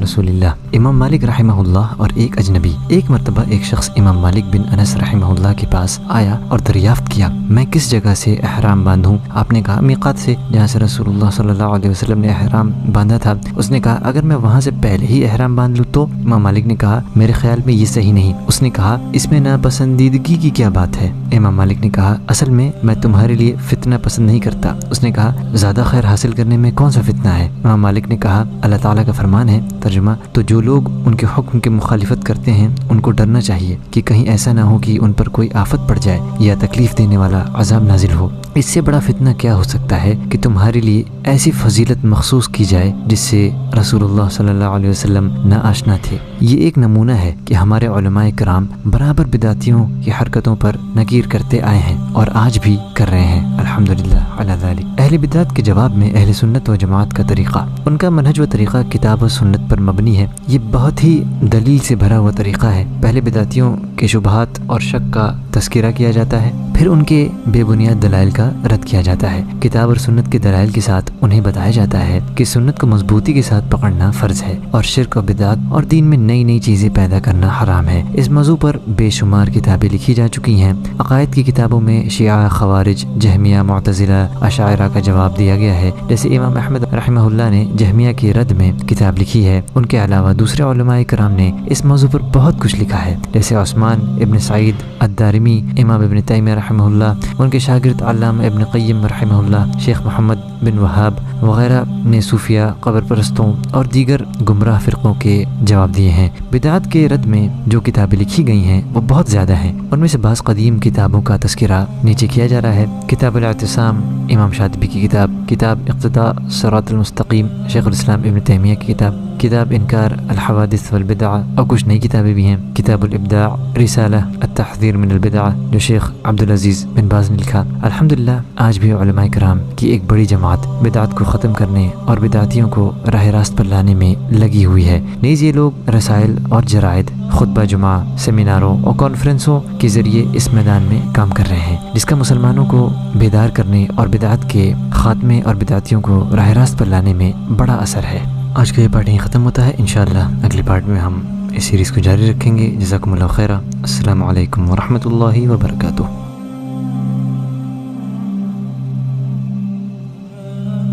رسول اللہ۔ امام مالک رحمہ اللہ اور ایک اجنبی۔ ایک مرتبہ ایک شخص امام مالک بن انس رحمہ اللہ کے پاس آیا اور دریافت کیا میں کس جگہ سے احرام باندھوں؟ آپ نے کہا میقات سے، جہاں سے رسول اللہ صلی اللہ علیہ وسلم نے احرام باندھا تھا۔ اس نے کہا اگر میں وہاں سے پہلے ہی احرام باندھ لوں تو؟ امام مالک نے کہا میرے خیال میں یہ صحیح نہیں۔ اس نے کہا اس میں ناپسندیدگی کی کیا بات ہے؟ امام مالک نے کہا اصل میں تمہارے لیے فتنہ پسند نہیں کرتا۔ اس نے کہا زیادہ خیر حاصل کرنے میں کون سا فتنہ ہے؟ امام مالک نے کہا اللہ تعالیٰ کا فرمان ہے، ترجمہ، تو جو لوگ ان کے حکم کی مخالفت کرتے ہیں ان کو ڈرنا چاہیے کہ کہیں ایسا نہ ہو کہ ان پر کوئی آفت پڑ جائے یا تکلیف دینے والا عذاب نازل ہو۔ اس سے بڑا فتنہ کیا ہو سکتا ہے کہ تمہارے لیے ایسی فضیلت مخصوص کی جائے جس سے رسول اللہ صلی اللہ علیہ وسلم ناآشنا تھے۔ یہ ایک نمونہ ہے کہ ہمارے علماء کرام برابر بدعتیوں کی حرکتوں پر نکیر کرتے آئے ہیں اور آج بھی کر رہے ہیں، الحمدللہ علی ذالک۔ اہل بدعت کے جواب میں اہل سنت و جماعت کا طریقہ، ان کا منہج و طریقہ کتاب و سنت پر مبنی ہے۔ یہ بہت ہی دلیل سے بھرا ہوا طریقہ ہے۔ پہلے بدعتیوں کے شبہات اور شک کا تذکرہ کیا جاتا ہے، پھر ان کے بے بنیاد دلائل کا رد کیا جاتا ہے۔ کتاب اور سنت کے دلائل کے ساتھ انہیں بتایا جاتا ہے کہ سنت کو مضبوطی کے ساتھ پکڑنا فرض ہے اور شرک و بدعت اور دین میں نئی نئی چیزیں پیدا کرنا حرام ہے۔ اس موضوع پر بے شمار کتابیں لکھی جا چکی ہیں۔ عقائد کی کتابوں میں شیعہ، خوارج، جہمیہ، معتزلہ، اشاعرہ کا جواب دیا گیا ہے، جیسے امام احمد رحمہ اللہ نے جہمیہ کے رد میں کتاب لکھی ہے۔ ان کے علاوہ دوسرے علماء کرام نے اس موضوع پر بہت کچھ لکھا ہے، جیسے عثمان ابن سعید الدارمی، امام ابن تیمیہ رحمہ اللہ، ان کے شاگرد علامہ ابن قیم رحمہ اللہ، شیخ محمد بن وہاب وغیرہ نے صوفیہ، قبر پرستوں اور دیگر گمراہ فرقوں کے جواب دیے ہیں۔ بدعت کے رد میں جو کتابیں لکھی گئی ہیں وہ بہت زیادہ ہیں۔ ان میں سے بعض قدیم کتابوں کا تذکرہ نیچے کیا جا رہا ہے۔ کتاب الاعتصام امام شاطبی کی کتاب، کتاب اقتداء صراط المستقیم شیخ الاسلام ابن تیمیہ کی کتاب، کتاب انکار الحوادث والبدع، اور کچھ نئی کتابیں بھی ہیں، کتاب الابداع، رسالہ التحذیر من البدع جو شیخ عبدالعزیز بن باز نے لکھا۔ الحمدللہ آج بھی علماء کرام کی ایک بڑی جماعت بدعت کو ختم کرنے اور بدعتیوں کو راہ راست پر لانے میں لگی ہوئی ہے۔ نیز یہ لوگ رسائل اور جرائد، خطبہ جمعہ، سیمیناروں اور کانفرنسوں کے ذریعے اس میدان میں کام کر رہے ہیں، جس کا مسلمانوں کو بیدار کرنے اور بدعت کے خاتمے اور بدعتیوں کو راہ راست پر لانے میں بڑا اثر ہے۔ آج کا یہ پارٹ یہیں ختم ہوتا ہے، انشاءاللہ اگلی پارٹ میں ہم اس سیریز کو جاری رکھیں گے۔ جزاکم اللہ خیرہ۔ السلام علیکم ورحمۃ اللہ وبرکاتہ۔